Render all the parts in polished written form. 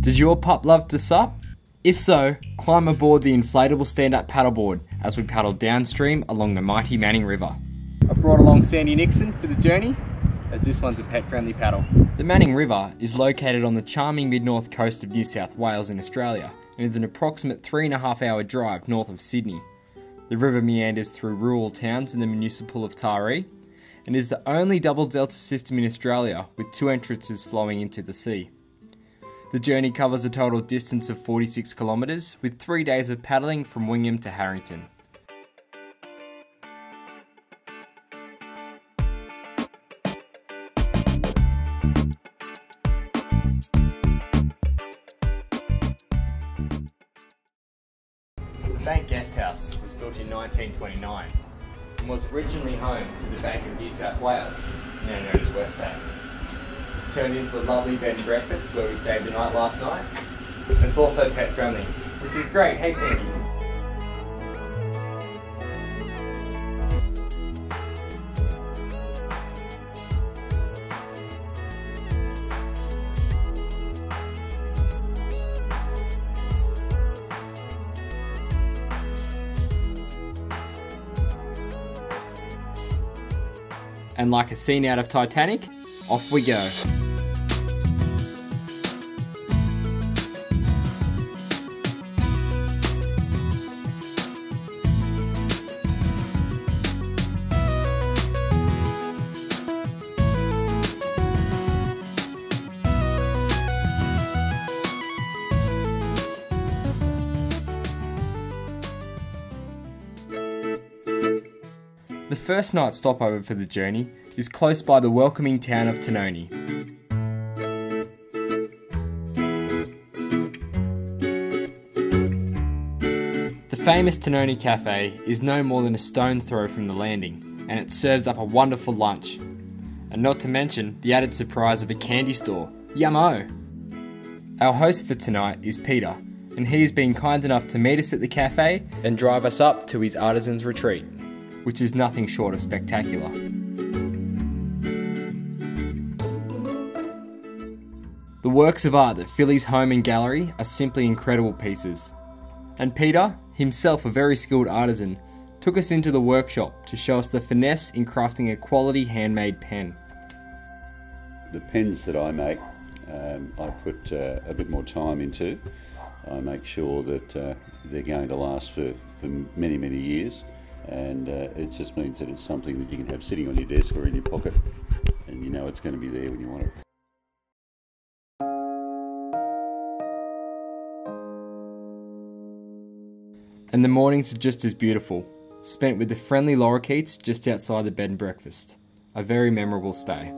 Does your pup love to SUP? If so, climb aboard the inflatable stand-up paddleboard as we paddle downstream along the mighty Manning River. I brought along Sandy Nixon for the journey, as this one's a pet-friendly paddle. The Manning River is located on the charming mid-north coast of New South Wales in Australia and is an approximate 3.5 hour drive north of Sydney. The river meanders through rural towns in the municipal of Taree and is the only double delta system in Australia with 2 entrances flowing into the sea. The journey covers a total distance of 46 kilometres with 3 days of paddling from Wingham to Harrington. The Bank Guest House was built in 1929 and was originally home to the Bank of New South Wales, now known as Westpac. It's turned into a lovely bed and breakfast where we stayed the night last night. And it's also pet friendly, which is great. Hey Sandy. And like a scene out of Titanic, off we go. The first night stopover for the journey is close by the welcoming town of Tanoni. The famous Tanoni Cafe is no more than a stone's throw from the landing, and it serves up a wonderful lunch. And not to mention the added surprise of a candy store. Yummo! Our host for tonight is Peter, and he has been kind enough to meet us at the cafe and drive us up to his artisan's retreat, which is nothing short of spectacular. The works of art that fill his home and gallery are simply incredible pieces. And Peter, himself a very skilled artisan, took us into the workshop to show us the finesse in crafting a quality handmade pen. The pens that I make, I put a bit more time into. I make sure that they're going to last for many, many years. And it just means that it's something that you can have sitting on your desk or in your pocket, and you know it's going to be there when you want it. And the mornings are just as beautiful, spent with the friendly lorikeets just outside the bed and breakfast. A very memorable stay.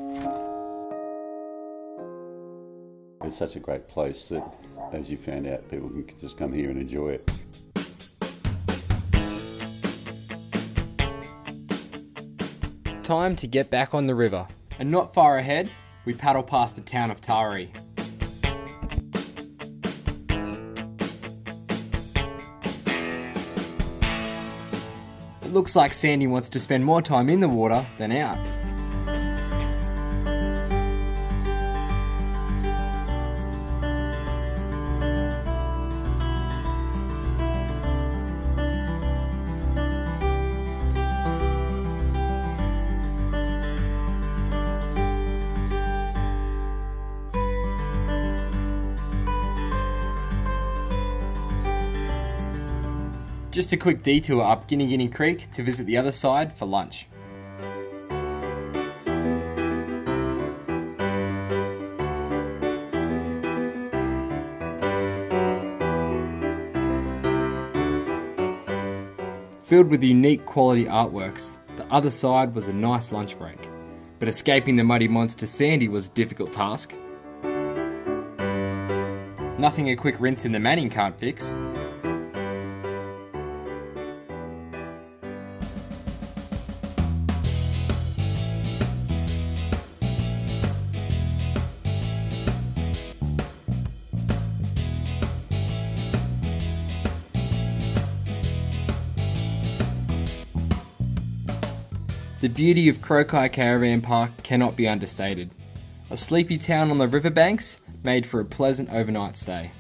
It's such a great place that, as you found out, people can just come here and enjoy it. Time to get back on the river, and not far ahead, we paddle past the town of Taree. It looks like Sandy wants to spend more time in the water than out. Just a quick detour up Guinea Creek to visit the other side for lunch. Filled with unique quality artworks, the other side was a nice lunch break. But escaping the muddy monster Sandy was a difficult task. Nothing a quick rinse in the Manning can't fix. The beauty of Croki Caravan Park cannot be understated. A sleepy town on the riverbanks made for a pleasant overnight stay.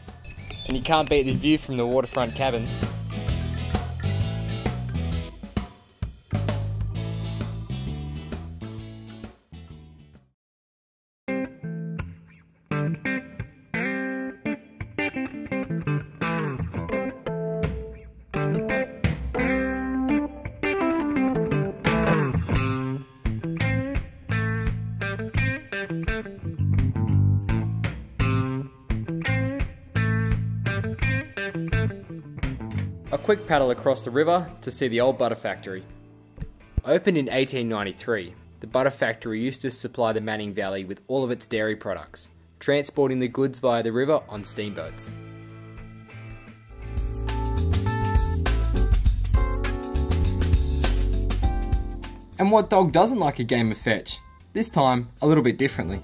And you can't beat the view from the waterfront cabins. A quick paddle across the river to see the old butter factory. Opened in 1893, the butter factory used to supply the Manning Valley with all of its dairy products, transporting the goods via the river on steamboats. And what dog doesn't like a game of fetch? This time, a little bit differently.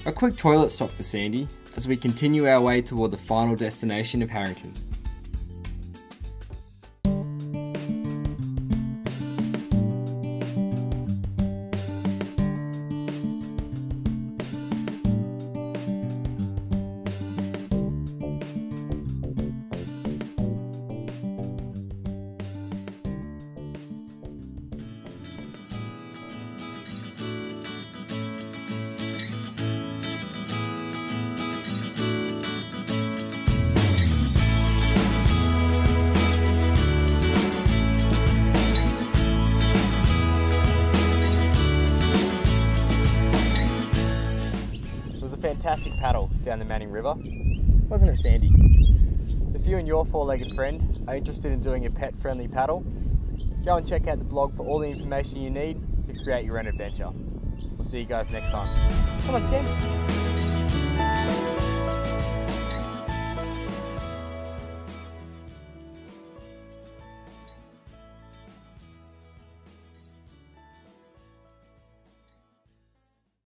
A quick toilet stop for Sandy as we continue our way toward the final destination of Harrington. Fantastic paddle down the Manning River, wasn't it, Sandy? If you and your four-legged friend are interested in doing a pet-friendly paddle, go and check out the blog for all the information you need to create your own adventure. We'll see you guys next time. Come on, Sandy.